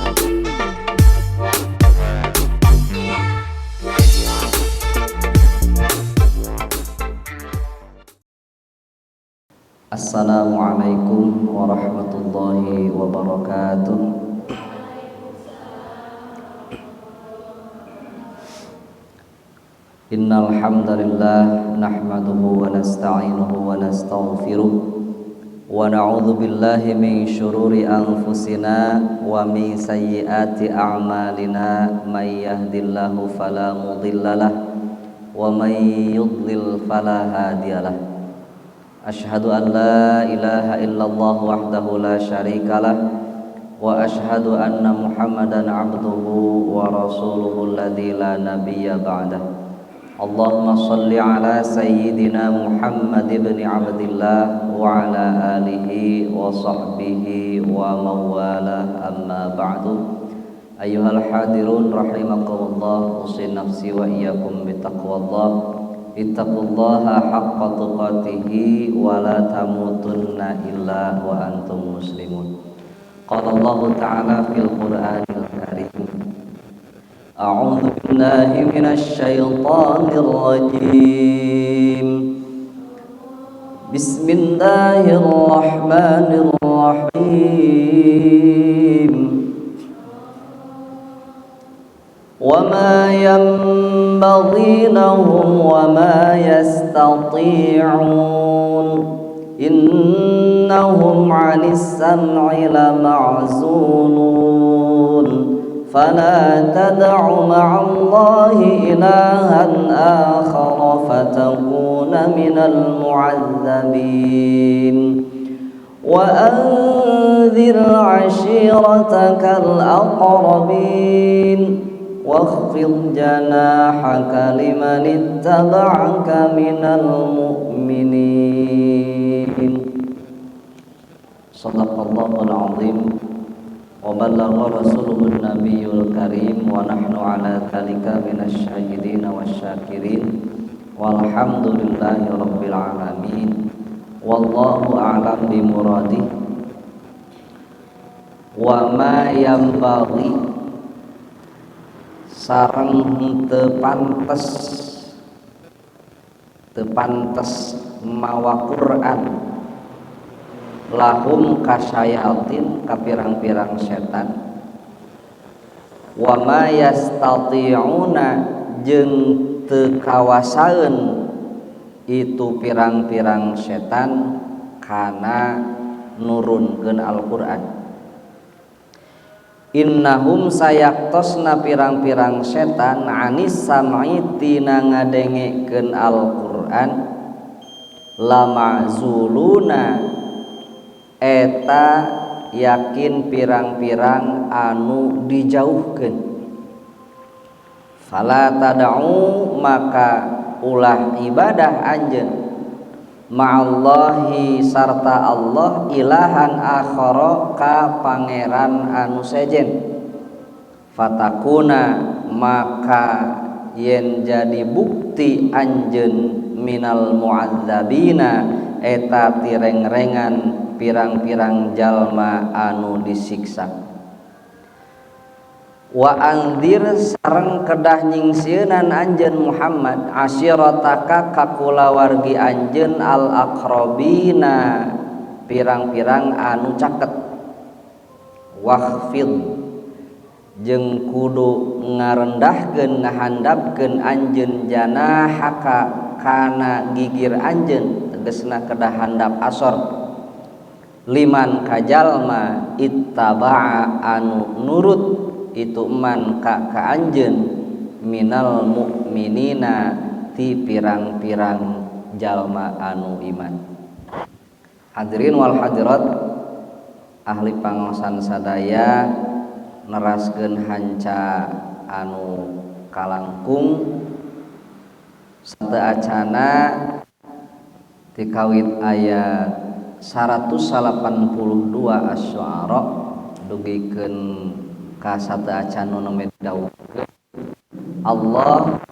Assalamualaikum warahmatullahi wabarakatuh. Innal hamdalillah nahmaduhu wa nasta'inuhu wa nastaghfiruh wa na'udzu billahi min syururi anfusina wa min sayyiati a'malina may yahdihillahu fala mudhillalah wa may yudlil fala hadiyalah. Asyhadu an la ilaha illallah wahdahu la syarikalah wa asyhadu anna Muhammadan abduhu wa rasuluhu alladzi la nabiyya ba'dah. Allahumma shalli ala sayyidina Muhammad ibn Abdillah wa ala alihi wa sahbihi wa mawala amma ba'du. Ayyuhal hadirun rahimakumullah, usi nafsi wa iyyakum bitaqwallah. Ittaqullaha haqqa tuqatih wa la tamutunna illa wa antum muslimun. Qala Allah ta'ala fil Qur'anil Karim, A'udzu billahi minasy syaithanir rajim. Bismillahirrahmanirrahim. وما ينبغي لهم وما يستطيعون إنهم عن السمع لمعزولون فلا تدع مع الله إلها آخر فتكون من المعذبين وأنذر عشيرتك الأقربين واخفض جناحك لمن اتبعك من المؤمنين. Shadaqallahul azim wa ballagha rasuluhun nabiyul karim wa nahnu ala dzalika minasy syahidin wasyakirin walhamdulillahi rabbil alamin. Wallahu a'lam bimuradih. Wa ma yanbaghi sareng tepantes mawa Quran lahum kasyayatin kapirang-pirang setan wa ma yastati'una jeung teu kawasaeun itu pirang-pirang setan kana nurunkeun Al-Qur'an. Innahum sayaktosna pirang-pirang setan anis sam'i tina ngadengekeun Al-Qur'an lama'zuluna eta yakin pirang-pirang anu dijauhkeun. Fala tad'u maka ulah ibadah anjeun ma'allahi sarta Allah ilahan akhara ka pangeran anu sejen. Fatakuna maka yen jadi bukti anjeun minal mu'adzabina eta tireng-rengan pirang-pirang jalma anu disiksa. Wa anzir sareng kedah nyingsieunan anjeun Muhammad asyirataka kakulawargi anjeun al aqrabina pirang-pirang anu caket. Wakhfid jeung kudu ngarendahkeun ngahandapkeun anjeun janahaka kana gigir anjeun tegasna kedah handap asor liman kajalma ittaba'a anu nurut itu man ka anjeun minal mu'minina ti pirang-pirang jalma anu iman. Hadirin wal hadirat ahli pangosan sadaya neraskeun hanca anu kalangkung sateu acana ti kawit ayat 182 Asy-Syu'ara dugikeun ka sateu acan nu medawukeun Allah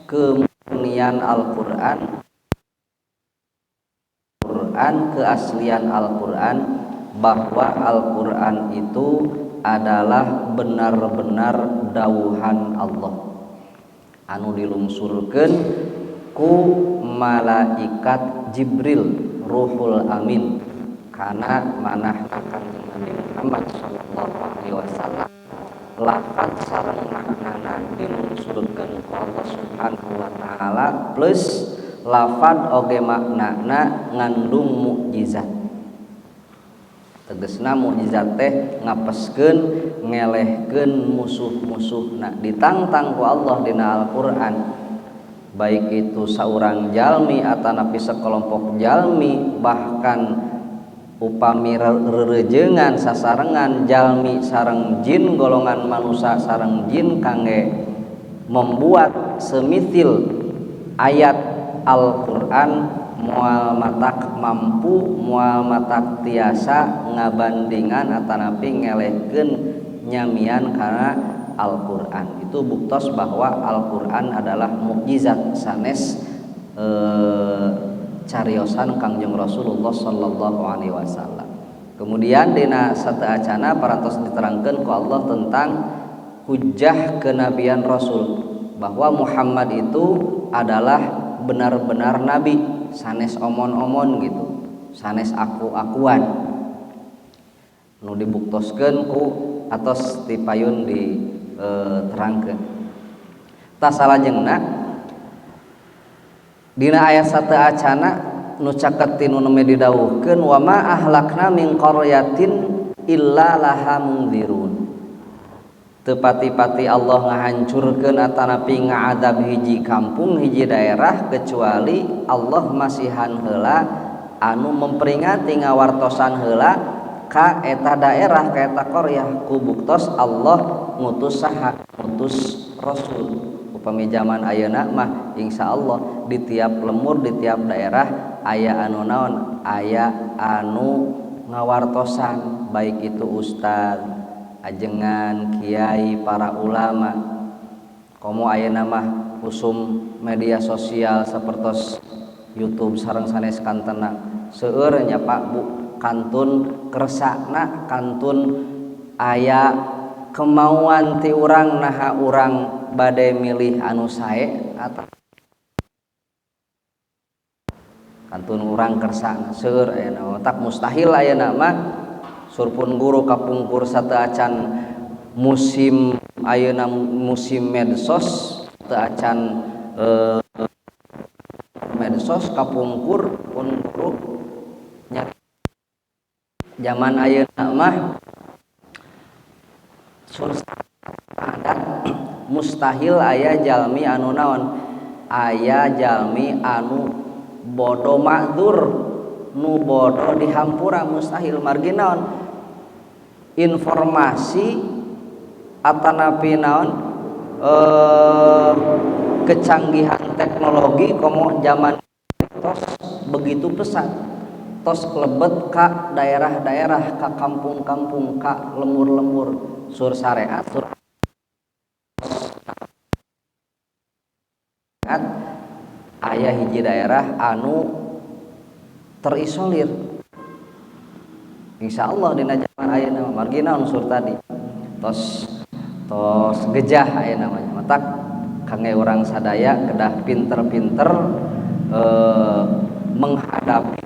kemurnian Al-Qur'an Al-Qur'an, keaslian Al-Qur'an, bahwa Al-Qur'an itu adalah benar-benar dawuhan Allah anu dilungsurkeun ku malaikat Jibril Ruhul Amin kana manah Kanjeng Nabi Muhammad sallallahu alaihi wasallam. Lafaz sareng maknana dilungsurkeun ku Allah Subhanahu wa taala plus lafaz oge maknana ngandung mukjizat. Tegesna mukjizat teh ngapeskeun ngelehkeun musuh-musuhna ditantang ku Allah dina Al-Qur'an, baik itu saurang jalmi atanapi sekelompok jalmi, bahkan upami rerejengan sasarengan jalmi sareng jin, golongan manusia sareng jin kangge membuat semitil ayat Al-Qur'an moal matak mampu moal matak tiasa ngabandingan atanapi ngelehkeun nyamian karena Al-Qur'an. Itu buktos bahwa Al-Qur'an adalah mukjizat sanes cariosan Kangjeng Rasulullah sallallahu alaihi wasallam. Kemudian dina sateacana parantos diterangkeun ku Allah tentang hujjah kenabian Rasul, bahwa Muhammad itu adalah benar-benar nabi, sanes omon-omon gitu, sanes aku-akuan nu dibuktoskeun ku atos tipayun diterangkeun. Ta salajengna dina ayat sateacana nu caket tinu nu didawuhkeun wa ma ahlakna min qaryatin illa laha mundzirun. Teu pati-pati Allah ngahancurkeun atanapi ngaadab hiji kampung hiji daerah kecuali Allah masihan heula anu memperingati ngawartosan heula ka eta daerah ka eta qaryah ku buktos Allah ngutus saha ngutus rasul. Upami zaman ayeuna mah insyaallah di tiap lemur di tiap daerah aya anu naon, aya anu ngawartosan, baik itu ustad, ajengan, kiai, para ulama. Komo ayeuna mah usum media sosial sapertos YouTube sareng sanes kantena seueur nya Pak Bu, kantun kersakna, kantun aya kemauan ti urang naha urang bade milih anu sae atau kantun urang kersakna seueur ayeuna tak mustahil ayeuna mah surpun guru kapungkur sateacan musim ayeuna musim medsos teu acan medsos kapungkur pun guru nya zaman ayeuna mah mustahil aya jalmi anu naon, aya jalmi anu bodoh ma'dzur, nu bodoh dihampura, mustahil. Margi naon, informasi atanapi naon kecanggihan teknologi komo zaman tos begitu pesat, tos klebet ka daerah-daerah, ka kampung-kampung, ka lemur-lemur, sur syariat sur aya hiji daerah anu terisolir. Insyaallah dina zaman ayeuna margi naon sur tadi tos gejah aya namanya matak kangge urang sadaya kedah pinter-pinter menghadapi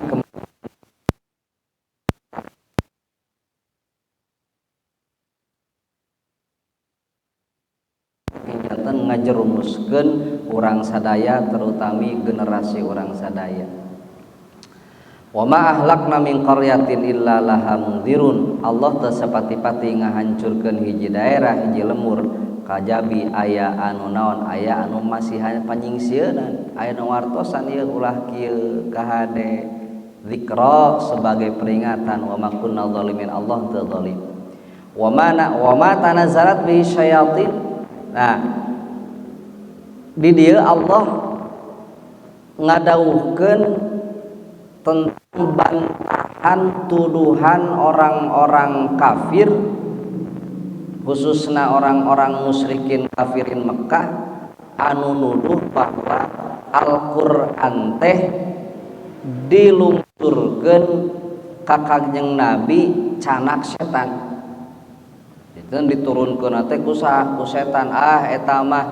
ngajerumuskeun urang sadaya, terutami generasi urang sadaya. Wa ma ahlakna min qaryatin illa laha mundzirun. Allah teu sapati-pati ngahancurkeun hiji daerah hiji lemur kajabi aya anu naon, aya anu masihan panyingsieunan, aya nu wartosan ieu ulah kieu kahade zikra sebagai peringatan. Wa ma kunna zalimin, Allah teu zalim. Wa ma tanazzalat bihi syayatin. Nah, di dieu Allah ngadawuhkeun tentang bantahan tuduhan orang-orang kafir, khususna orang-orang musyrikin kafirin Mekkah anu nuduh bahwa Al-Qur'an teh dilungsurkeun ka Kangjeng Nabi canak setan. Itu diturunkeun teh ku setan. Eta mah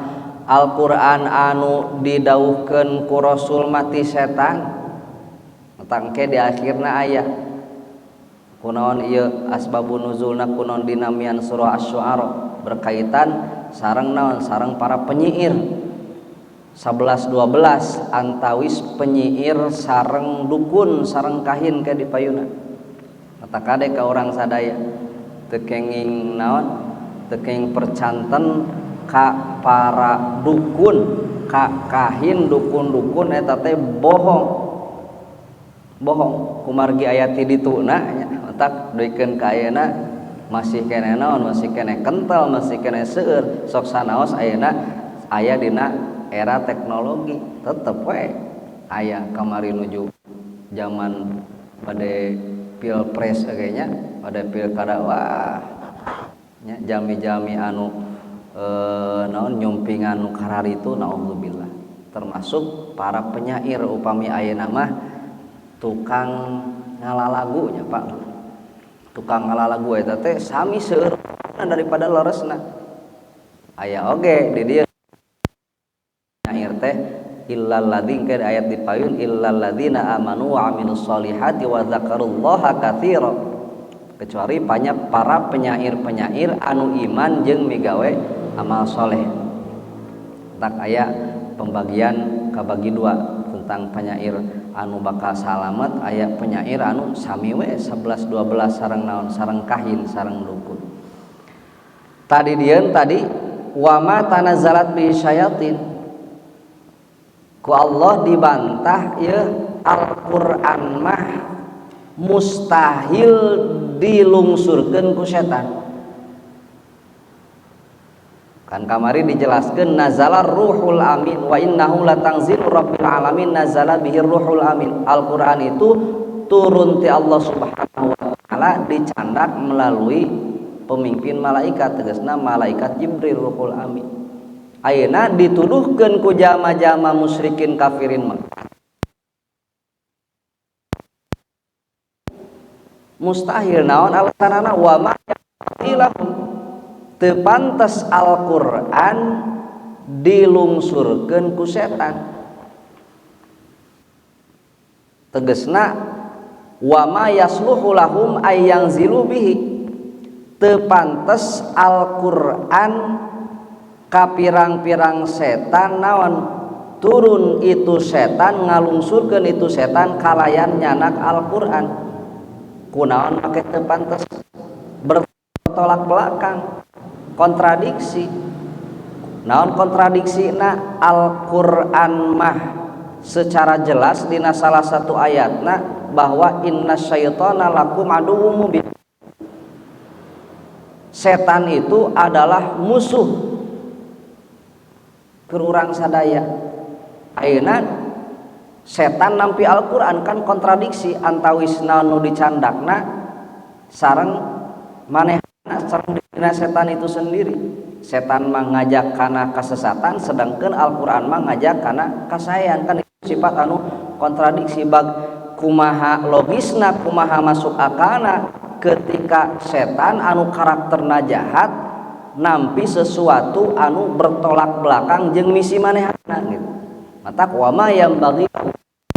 Al-Qur'an anu didawuhkeun ku Rasul mati setan. Tangke di akhirna aya kunaon ieu asbabun nuzulna kunaon dinamian surah Asy-Syu'ara berkaitan sareng naon sareng para penyiir 11-12 antawis penyiir sareng dukun sareng kahin ke dipayuna mata kade ka urang sadaya teu kenging naon teu kenging percanten ka para dukun ka kahin dukun-dukun eta teh bohong kumargi ayat di ditu nya tak duikeun ka ayeuna masih kene naon masih kene kental masih kene seueur sok sanaos ayeuna aya dina era teknologi tetep we aya kamari nuju zaman bade pilpres kayaknya pada pilkada wah nya jami-jami anu naon nyumpingan nu kararitu naudzubillah termasuk para penyair upami ayeuna mah tukang ngalalagunya Pak tukang ngalalagu eta teh sami seueur daripada leresna aya oge di dieu nyair teh illal ladzina ke ayat di payun illal ladzina amanu wa amilus solihati wa dzakarullaha katsira kecuali banyak para penyair-penyair anu iman jeung migawe amal soleh tak aya pembagian kabagi dua tentang penyair anu bakal salamet aya penyair anu sami we 11-12 sareng naon sareng kahin sareng dukun tadi wa ma tanazzalat bi syayatin ku Allah dibantah ya Al-Qur'an mah mustahil dilungsurkeun ku setan kan kamari dijelaskeun nazalar ruhul amin wa innahu latanzilu rabbil alamin nazala bihir ruhul amin. Al-Qur'an itu turun ti Allah Subhanahu wa taala dicandak melalui pemimpin malaikat tegasna malaikat Jibril ruhul amin. Ayeuna dituduhkeun ku jama-jama musyrikin kafirin mah mustahil naon alasanana wa ma yaqilahum teu pantes Al-Qur'an dilungsurkeun ku setan tegasna wa ma yasluhu lahum ayyang zilu bihi teu pantes Al-Qur'an ka pirang-pirang setan naon turun itu setan ngalungsurkeun itu setan kalayan nyanak Al-Qur'an kunaon make teu pantes bertolak belakang kontradiksi naon kontradiksina Al-Qur'an mah secara jelas dina salah satu ayatna bahwa inna syaitana lakum aduwwum mubin setan itu adalah musuh keur urang sadaya ayeuna setan nampi Al-Qur'an kan kontradiksi antawisna nu dicandakna sareng manehna sareng dina setan itu sendiri setan mah ngajak kana kasesatan sedangkan Al-Qur'an mah ngajak kana kasaean kan sifat anu kontradiksi bag kumaha logisna kumaha masuk akalna ketika setan anu karakterna jahat nampi sesuatu anu bertolak belakang jeung misi manehna gitu mata wa ma yang bagi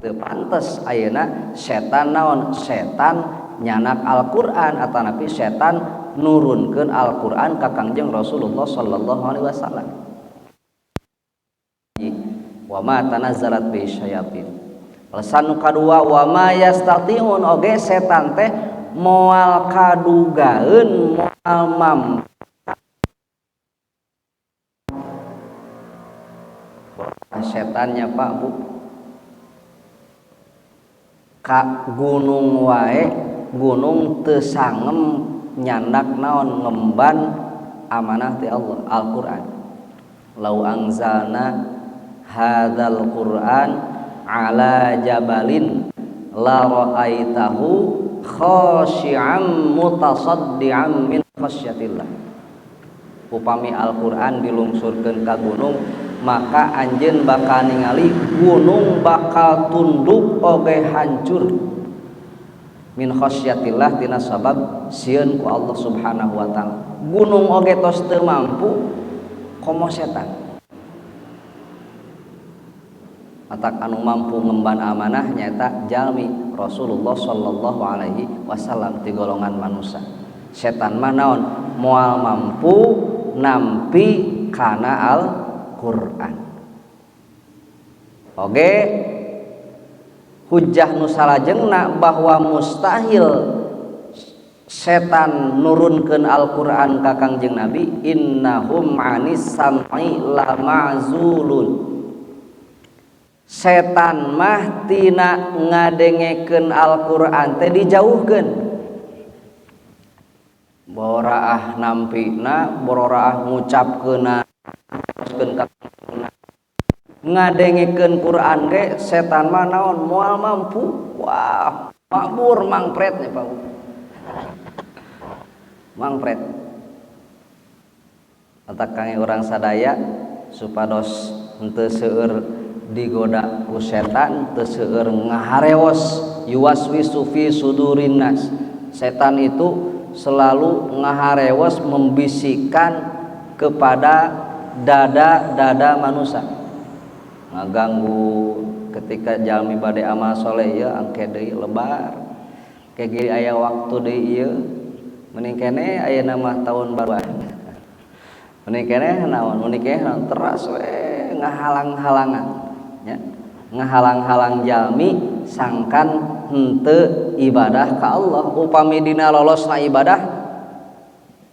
teu pantes ayeuna setan naon setan nyanak Al-Qur'an atanapi setan nurunkeun Al-Qur'an ka Kangjeng Rasulullah sallallahu alaihi wasallam wa ma tanazzalat bi syayatin alasan nu kadua wa ma yastati'un oge setan teh moal kadugaeun moal mampu setannya Pak Bu ka gunung wae gunung teu sangem nyandak naon ngemban amanah ti Allah Al-Qur'an lau anzalna hadzal Qur'an ala jabalin la ra'aitahu khashi'an mutasaddian min khasyatillah upami Al-Qur'an dilungsurkeun ka gunung maka anjeun bakal ningali gunung bakal tunduk oge hancur min khasyatillah tina sabab sieun ku Allah Subhanahu wa taala. Gunung oge tos teu mampu komo setan. Atak anu mampu ngemban amanah nyaeta jalmi Rasulullah sallallahu alaihi wasallam ti golongan manusia. Setan mah naon moal mampu nampi kana Al-Qur'an. Oge hujjah nu salajengna bahwa mustahil setan nurunkeun Al-Qur'an ka Kangjeng Nabi, innahum anis sam'i la ma'zulun. Setan mah tina ngadengekeun Al-Qur'an teh dijauhkeun. Boraah nampina, boraah ngucapkeunna, ngadengekeun Qur'an ge setan mah naon moal mampu. Wah, makmur mangpret nya Pak. Mangpret. Atak kange urang sadaya supados henteu seueur digoda ku setan, teu seueur ngahareos yuwaswisu fi sudurin nas. Setan itu selalu ngahareos membisikkan kepada dada-dada manusia, ngaganggu ketika jalmi bade amal soleh ya angke deui lebar kege aya waktu deui ieu mending keneh ayeuna mah taun baruan mending keneh naon mending keneh teras we ngahalang-halangan ya, ngahalang-halang jalmi sangkan henteu ibadah ka Allah. Upami dina lolosna ibadah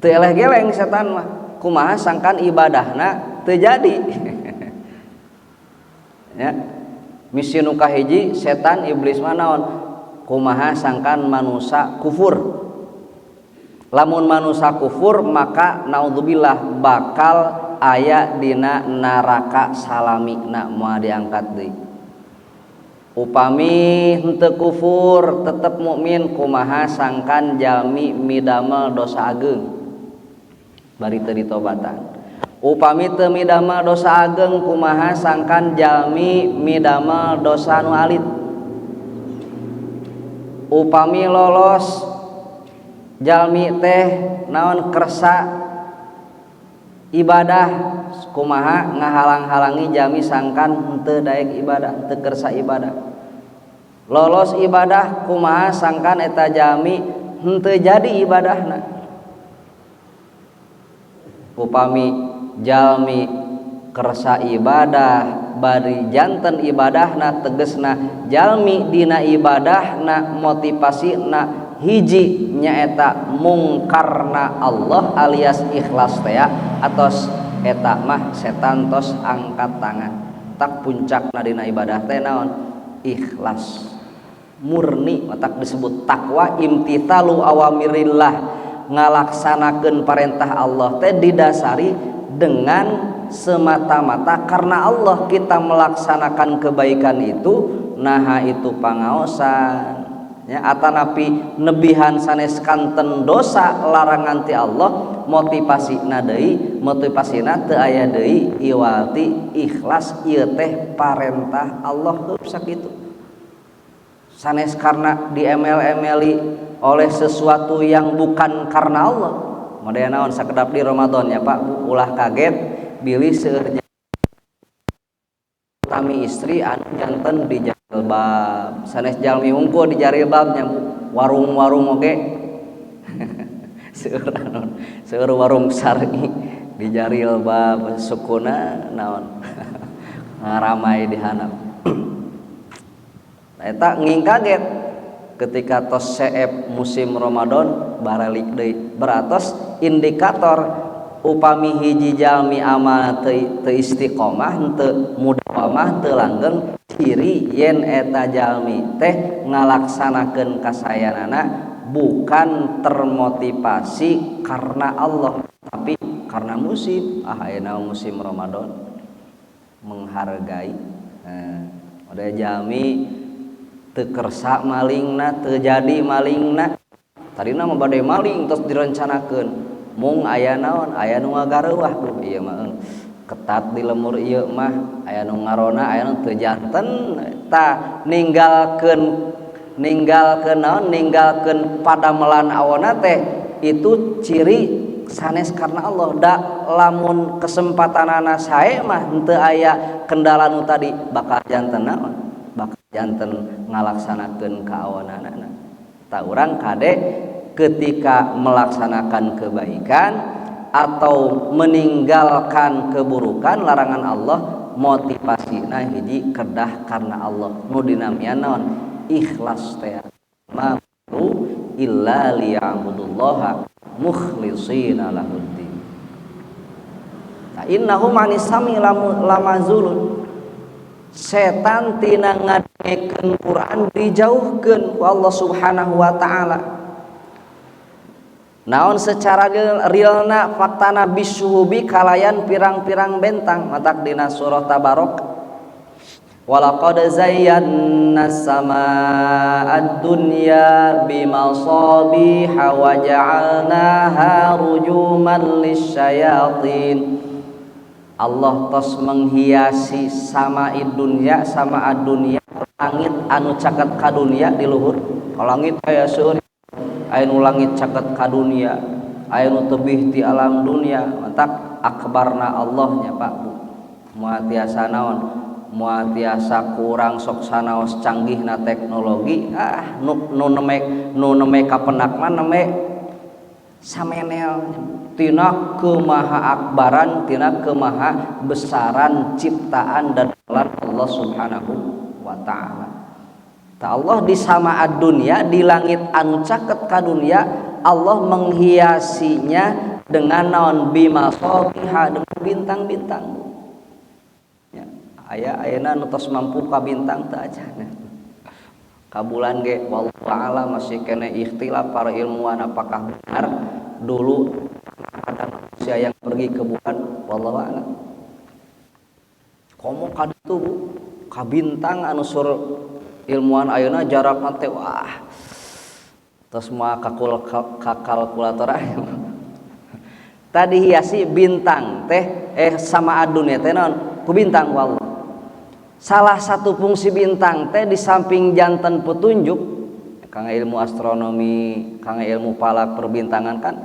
teu eleh geleng setan mah kumaha sangkan ibadahna teu jadi. Ya, misi nu kahiji setan iblis mah naon kumaha sangkan manusia kufur. Lamun manusia kufur maka naudzubillah bakal aya dina neraka salamina moal diangkat deui. Upami henteu kufur tetep mukmin kumaha sangkan jalmi midamel dosa ageung bari teu ditobatan. Upami teu midamel dosa ageung kumaha sangkan jalmi midamel dosa nu alit. Upami lolos jalmi teh naon kersa ibadah kumaha ngahalang-halangi jalmi sangkan henteu daek ibadah, teu kersa ibadah. Lolos ibadah kumaha sangkan eta jalmi henteu jadi ibadahna. Upami jalmi kersa ibadah bari janten ibadahna tegesna jalmi dina ibadahna motivasina hiji nyaeta mungkarna Allah alias ikhlas teh atos eta mah setan tos angkat tangan. Tak puncakna dina ibadah teh naon ikhlas murni matak disebut takwa imtithalu awamirillah ngalaksanakeun parentah Allah teh didasari dengan semata-mata karena Allah kita melaksanakan kebaikan itu naha itu pangaosan ya atanapi nebihan sanes kanten dosa larangan ti Allah motivasina deui motivasina teu aya deui iwati ikhlas ieu teh parentah Allah teu sakitu sanes karena diemel-emeli oleh sesuatu yang bukan karena Allah. Model naon sakedap di Ramadan ya Pak ulah kaget bilih seueur kami istri anu janten di jilbab sanes jalmi hungkul di jilbab nya warung-warung oge seueur warung syar'i di jilbab sukuna naon ngaramai di handap eta nging kaget ketika tos seep musim Ramadan baralik deui beratos indikator upami hiji jalmi amal teu istiqomah teu mudawamah teu langgeng ciri yen eta jalmi teh ngalaksanakeun kasayanana bukan termotivasi karena Allah tapi karena musim ayeuna musim Ramadan menghargai ada jalmi teu kersa malingna teu jadi malingna tadina mah bade maling tos direncanakeun mung aya naon aya nu ngagareuwah duh ieu mah ketat di lemur ieu mah aya nu ngarona aya nu teu janten tah ninggalkeun padamelan awona teh itu ciri sanes karena Allah. Da lamun kesempatanana sae mah henteu aya kendala nu tadi bakal janten naon bakal janten ngalaksanakeun kaawonanana. Tah urang kade ketika melaksanakan kebaikan atau meninggalkan keburukan larangan Allah motivasina hiji kedah karena Allah nu dinamian naon ikhlas teh ma illa liya'budullaha mukhlishina lahuddin. Nah, innahum anisami lamazulun. Setan tina ngadengekeun Quran dijauhkeun ku Allah Subhanahu wa taala. Naon secara realna faktana bisuhubi kalayan pirang-pirang bentang matak dina surah Tabarok walaqad zayyana sama'ad dunya bimasabiha wa ja'alnaha rujuman lisyayatin. Allah tos menghiasi sama'id dunya langit anu caket ka dunya di luhur ka langit aya seueur aya nu langit caket ka dunia aya nu tebih ti alam dunia matak akbarna Allah nya Pak Bu moal tiasa naon moal tiasa kurang sok sanaos canggihna teknologi nu neme kapendak mah neme samenel tina kemaha akbaran tina kemaha besaran ciptaan dan Allah Subhanahu wa taala. Ta Allah di sama'ad dunya di langit anu caket ka dunya Allah menghiasinya dengan naon bimasabiha dengan bintang-bintang. Ya, ayeuna nu tos mampu ka bintang teu ajana. Ka bulan ge wallahu a'lam masih kena ikhtilaf para ilmuwan apakah benar dulu ada manusia yang pergi ke bulan wallahu a'lam. Komo ka ditu Bu ka bintang anu sur ilmuwan ayeuna jarakna teh wah tos moal kalkulator aya tadi hiasi bintang teh sama dunya teh naon ku bintang wallah. Salah satu fungsi bintang teh di samping janten petunjuk kangge ilmu astronomi kangge ilmu palak perbintangan kan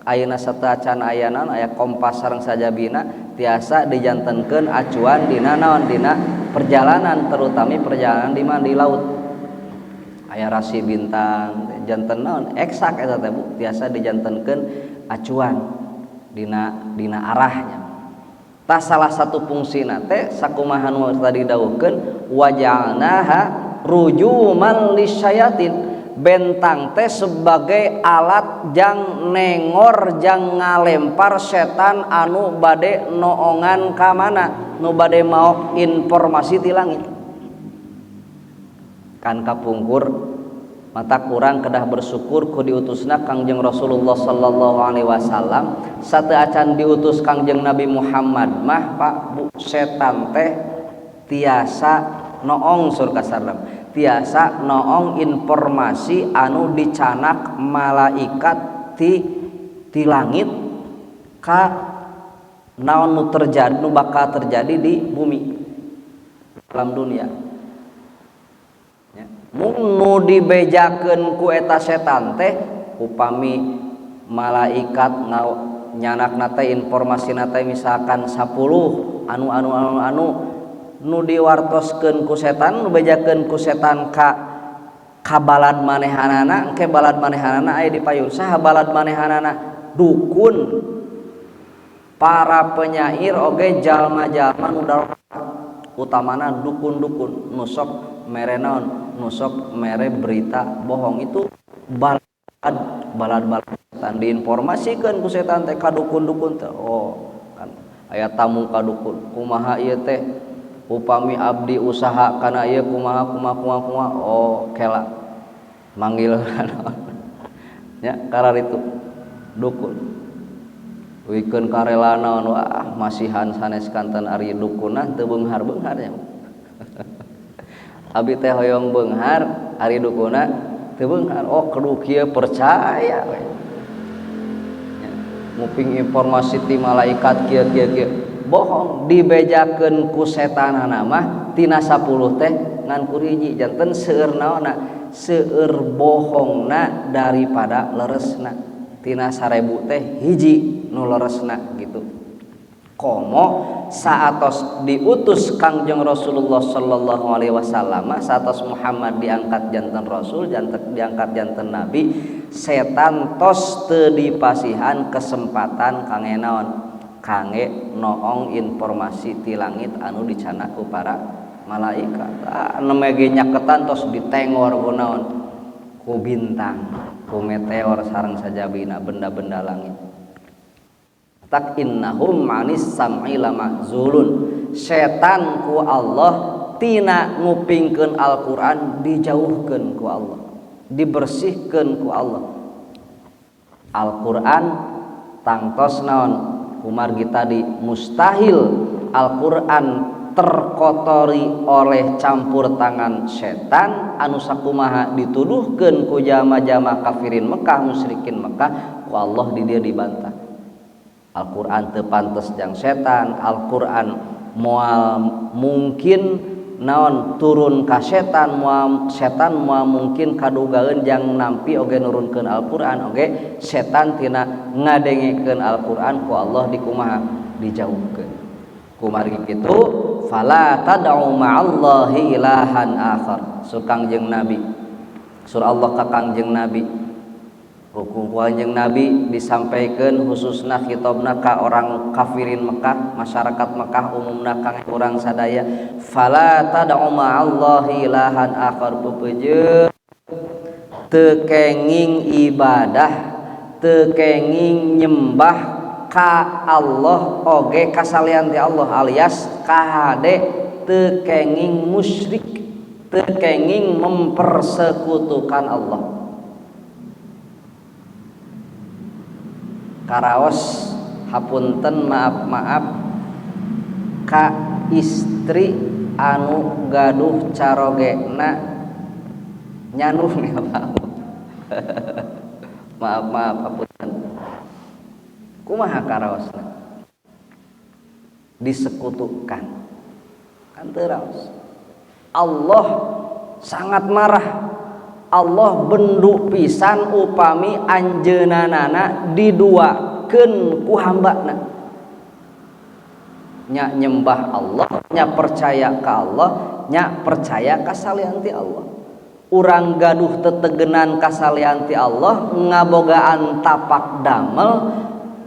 ayeuna sateuacan aya naon aya kompas sareng sajabina tiasa dijantenkeun acuan dina naon dina perjalanan terutama perjalanan di mana di laut aya rasi bintang janten naon eksak eta teh Bu tiasa dijantenkeun acuan dina arahnya. Tah salah satu fungsina teh sakumaha nu tadi dawuhkeun waja'alnaha rujuman lisyayatin. Bentang teh sebagai alat jang nengor jang ngalempar setan anu bade noongan ka mana nu bade maok informasi ti langit kan kapungkur mata kurang kedah bersyukur ku diutusna Kangjeng Rasulullah sallallahu alaihi wasallam sateuacan diutus Kangjeng Nabi Muhammad mah Pak Bu setan teh tiasa noong surga salam tiasa noong informasi anu dicanak malaikat ti langit ka naon nu terjadi nu bakal terjadi di bumi alam dunia ya. Mung nu dibejakeun ku eta setan teh upami malaikat nyanakna teh informasina teh misalkan 10 anu nu diwartoskeun ku setan nu bejakeun ku setan ka balad manehanana ke balad manehanana aya di payun saha balad manehanana dukun para penyair oge jalma-jalma nu utamana dukun-dukun nusok mere naon nusok mere berita bohong itu balad setan diinformasikeun ku setan teh ka dukun-dukun teh oh kan aya tamu ka dukun kumaha ieu teh upami abdi usaha kana ieu kumaha oh kela manggil nya kararitu dukun wikeun karela naon wah masihan sanes kanten ari dukunna teu beunghar-beunghar nya abdi teh hoyong beunghar ari dukunna teu beunghar oh kudu kieu percaya we nguping informasi ti malaikat kieu bohong dibejakeun ku setanana mah tina 10 teh ngan ku hiji janten seueur naonna seueur bohongna daripada leresna tina 1000 teh hiji nu leresna gitu. Komo saatos diutus Kangjeng Rasulullah sallallahu alaihi wasallam saatos Muhammad diangkat janten rasul diangkat janten nabi setan tos teu dipasihan kesempatan kangge naon kangge noong informasi ti langit anu dicana ku para malaikat. Anu mege nyaketan tos ditengor ku naon ku bintang ku meteor sareng sajabina benda-benda langit. Tak innahum manis sam'i lamazulun. Setan ku Allah tina ngupingkeun Al-Qur'an dijauhkeun ku Allah, dibersihkeun ku Allah. Al-Qur'an tangtos naon kumargi tadi mustahil Al-Qur'an terkotori oleh campur tangan setan anu sakumaha dituduhkeun ku jama-jama kafirin Mekah musyrikin Mekah ku Allah di dieu dibantah. Al-Qur'an teu pantes jang setan, Al-Qur'an moal mungkin naon turun ka setan moal mungkin kadugaeun jang nampi oge nurunkeun Al-Qur'an oge setan tina ngadengekeun Al-Qur'an ku Allah dikumaha dijauhkeun. Kumargi kitu fala tad'u ma'allahi ilahan akhar. Sur Kangjeng Nabi sur Allah ka Kangjeng Nabi hukum Kangjeng Nabi disampaikan khususna khitabna ka orang kafirin Mekah masyarakat Mekah umumna kang urang sadaya fala tad'u ma'allahi ilahan akhar peupeujeuh teu kenging ibadah teu kenging nyembah ka Allah oge kasalian ti Allah alias kahade teu kenging musyrik teu kenging mempersekutukan Allah. Karaos hapunten maaf ka istri anu gaduh carogena nyanuh nih maaf hapunten kumaha karaosna disekutukan kan teu raos. Allah sangat marah. Allah bendu pisan upami anjeunanana diduakeun ku hambana. Nya nyembah Allah, nya percaya ka Allah, nya percaya ka salian ti Allah. Urang gaduh tetegenan ka salian ti Allah, ngabogaan tapak damel,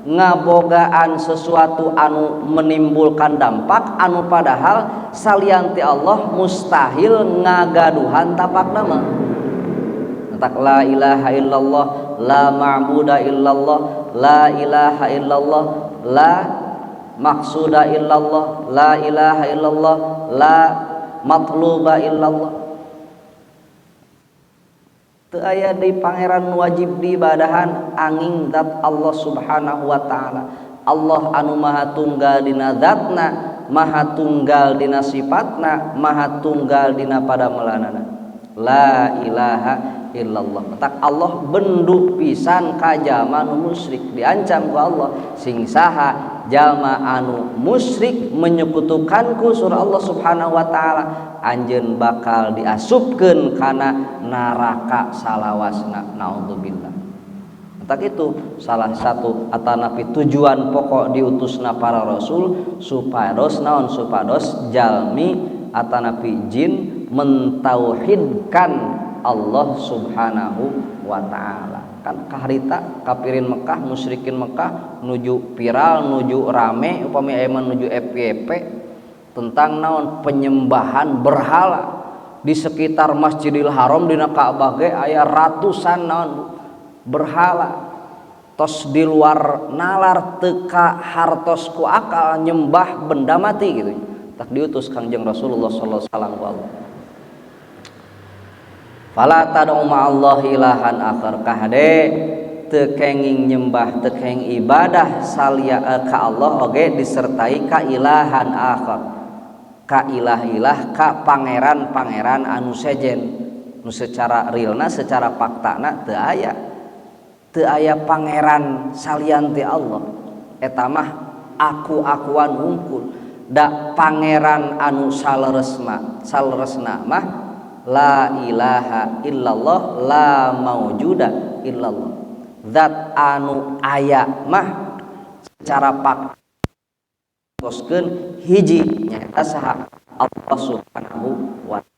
ngabogaan sesuatu anu menimbulkan dampak anu padahal salian ti Allah mustahil ngagaduhan tapak damel. Tak la ilaha illallah la ma'buda illallah la ilaha illallah la maqsuda illallah la ilaha illallah la matluba illallah. Teu aya di pangeran wajib diibadahan angin zat Allah subhanahu wa ta'ala. Allah anu maha tunggal dina zatna, maha tunggal dina sifatna, maha tunggal dina padamelanana. La ilaha illallah. Tak Allah bendu pisan ka jalma anu musyrik diancam ku Allah sing saha jalma anu musyrik menyekutukanku surah Allah subhanahu wa ta'ala anjeun bakal diasupkeun kana neraka salawasna naudzubillah. Tak itu salah satu atanapi tujuan pokok diutusna para rasul supados naon supados jalmi atanapi jin mentauhidkan Allah subhanahu wa ta'ala. Kan kaharita kafirin Mekah musyrikin Mekah nuju viral nuju rame upami aya nuju FYP tentang naon penyembahan berhala di sekitar Masjidil Haram dina Ka'bah ge aya ratusan naon berhala tos di luar nalar teka hartos ku akal nyembah benda mati gitu. Tak diutus Kangjeng Rasulullah sallallahu alaihi wasallam. Fala tad'u ma'allahi ilahan akhar kahade teu kenging nyembah teu kenging ibadah salia ka Allah oge disertai ka ilahan akhar ka ilah-ilah ka pangeran-pangeran anu sejen nu secara realna secara faktana teu aya pangeran salian ti Allah eta mah aku-akuan hungkul da pangeran anu saleresna mah la ilaha illallah la maujuda illallah zat anu aya mah secara pakoskeun hiji nyaeta saha Allah subhanahu wa ta'ala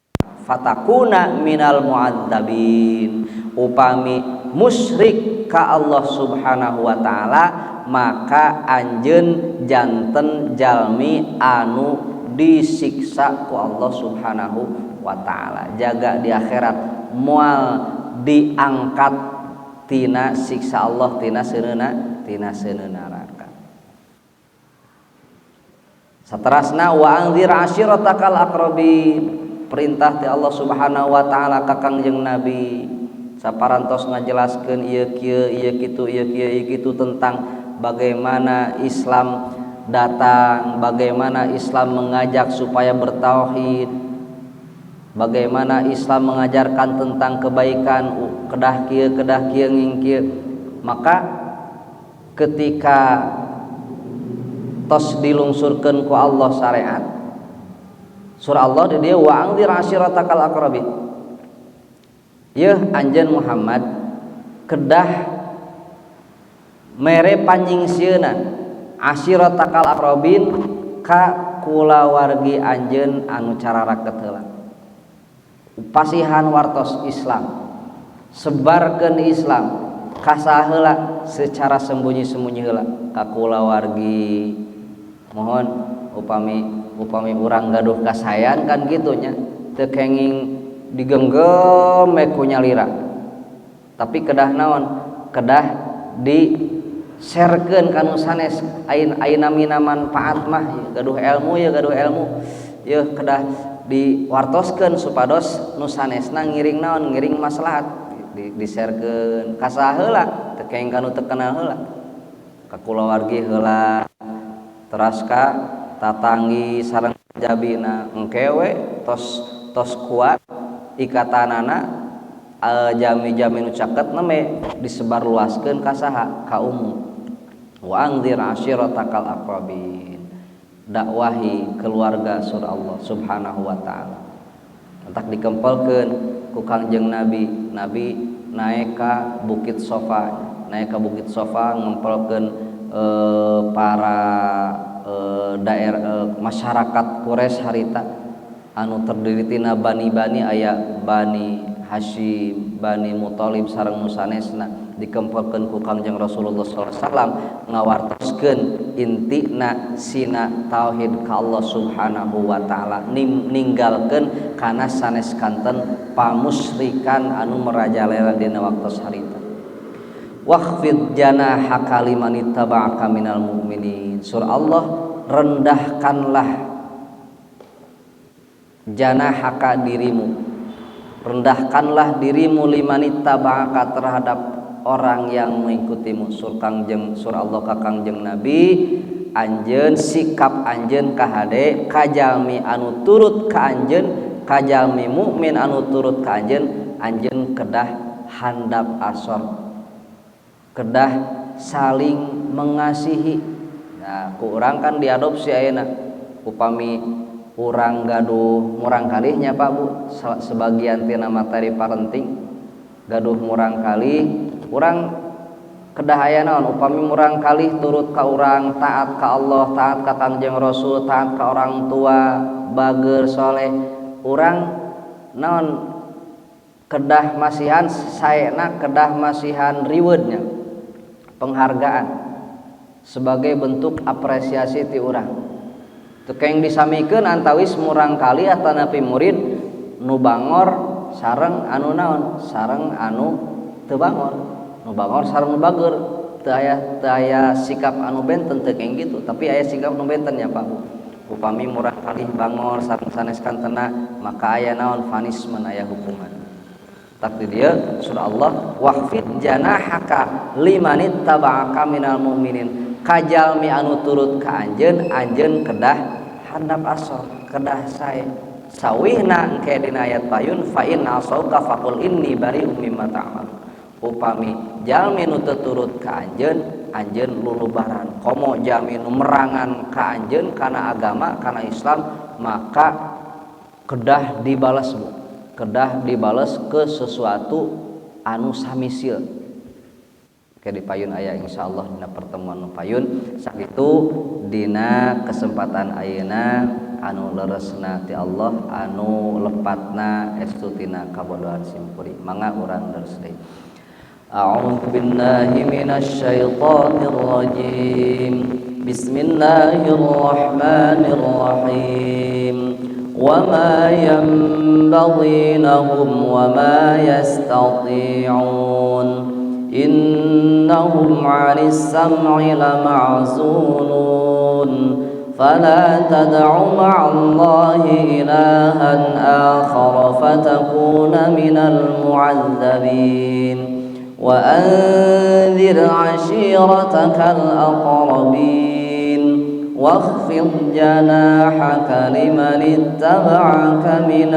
fatakuna minal mu'adzabin upami musyrik ka Allah subhanahu wa ta'ala maka anjeun janten jalmi anu disiksa ku Allah subhanahu wa ta'ala jaga di akhirat moal diangkat tina siksa Allah tina seuneuna neraka. Saterasna wa anzir ashiratakal aqrabin perintah ti Allah subhanahu wa ta'ala ka Kangjeng Nabi saparantos ngajelaskeun ieu kieu ieu kitu ieu kieu ieu kitu tentang bagaimana Islam datang, bagaimana Islam mengajak supaya bertauhid, bagaimana Islam mengajarkan tentang kebaikan kedah kieu nging kieu. Maka ketika tos dilungsurkeun ku Allah syariat surah Allah di dieu wa anzir ashiratakal aqrabin yeuh anjeun Muhammad kedah mere panyingsieuna ashiratakal aqrabin ka kulawargi anjeun anu cararaket heula pasihan wartos Islam sebarkeun Islam ka saheula secara sembunyi-sembunyi heula ka kulawargi mohon upami urang gaduh kasayan kan gitunya teu kenging digenggam ku nyalira tapi kedah naon kedah di sharekeun kanu sanes ayeuna mina manfaat mah gaduh ilmu ya kedah diwartoskeun supados nu sanesna ngiring naon ngiring maslahat di sharekeun ka saheula teu kenging kanu teu kenal heula ka kulawargi heula teras ka tatanggi sareng jabina engkewe tos kuat ikatanana jami-jami nu caket neme disebar luaskeun ka saha ka umum wa anzir ashiratakal aqrabin dakwahi keluarga surah Allah subhanahu wa ta'ala entak dikempelkeun ku Kangjeng Nabi naik ka Bukit Sofa ngempelkeun para daerah masyarakat Quraisy harita anu terdiri tina bani-bani aya Bani Hashim, Bani Muthalib sareng nu sanesna dikempelkeun ku Kangjeng Rasulullah sallallahu alaihi wasallam ngawartoskeun intina sina tauhid ka Allah subhanahu wa ta'ala ninggalkeun kana sanes kanten pamusyrikan anu merajalela dina waktos harita. Wakhfid janahaka liman ittaba'aka minal mu'minin. Surah Allah, rendahkanlah janahaka dirimu, rendahkanlah dirimu liman ittaba'aka terhadap orang yang mengikutimu. Surah Allah ka Kangjeng Nabi, anjeun sikap anjeun ka hade kajalmi anu turut ka anjeun, kajalmi mukmin anu turut ka anjeun kedah handap asor, kedah saling mengasihi. Nah, ku urang kan diadopsi ayeuna. Upami urang gaduh murang kalihnya Pak Bu, sebagian tina materi parenting gaduh murang kalih, urang kedah aya naon upami murang kalih turut ka urang, taat ka Allah, taat ka Kangjeng Rasul, taat ka orang tua, bageur soleh, urang naon kedah masihan saena kedah masihan riweudnya penghargaan sebagai bentuk apresiasi ti urang. Teu keng disamikeun antawis murang kali atanapi murid nu bangor sareng anu naon, sareng anu teu bangor, nu bangor sareng nu bageur. Teu aya sikap anu benten teu keng gitu, tapi aya sikap nu benten nya Pak. Upami murang kali bangor sareng sanes kantena maka aya naon punishment, aya hukuman. Tak di dieu surah Allah, waqfid janahaka limanit taba'aka minal mu'minin, kajalmi anu turut ka anjeun kedah handap asor, kedah sae sawihna engke dina ayat payun fa in asauka faqul inni bari'um mimma ta'mal. Upami jalmi nu teu turut ka anjeun lulubaran komo jami nu merangan ka anjeun kana agama kana Islam maka kedah dibales Bu kedah dibales ke sesuatu anu samisil ke dipayun aya insyaallah dina pertemuan nu payun sakitu dina kesempatan ayeuna anu leresna ti Allah anu lepatna estu tina kabodohan simpuri mangga urang leres deui. A'udzu billahi minasy syaithanir rajim. Bismillahirrahmanirrahim. Wa ma yanbaghi lahum wa ma yastati'un. Innahum 'anis sam'i lama'zulun. فلا تدع مع الله إلها آخر فتكون من المعذبين وأنذر عشيرتك الأقربين واخفض جناحك لمن اتبعك من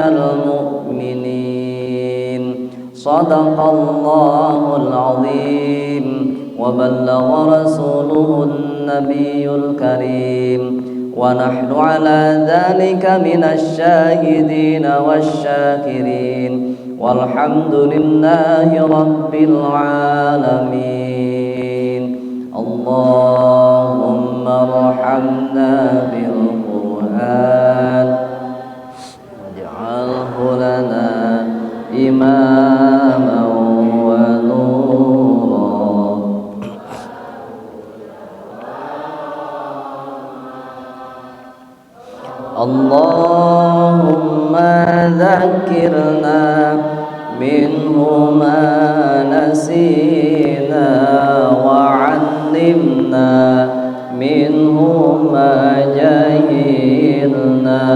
المؤمنين صدق الله العظيم وبلغ رسوله النبي الكريم ونحن على ذلك من الشاهدين والشاكرين والحمد لله رب العالمين. اللهم ارحمنا بالقرآن واجعله لنا إماما ونورا. اللهم ذكرنا منه ما نسينا وعلمنا منه ما جهلنا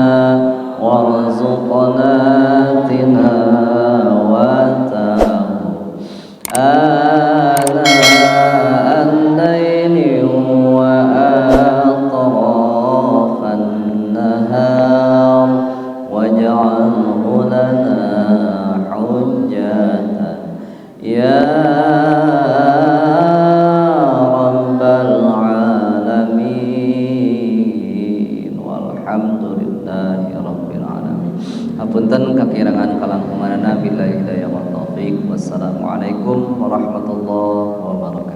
وارزقنا تلاوته آناء الليل وأطراف النهار واجعله لنا حجة يا رب العالمين والحمد لله رب العالمين. Hapunten kakirangan kalangkumanana billahi hidayah wa taufiq. Wassalamualaikum warahmatullahi wabarakatuh.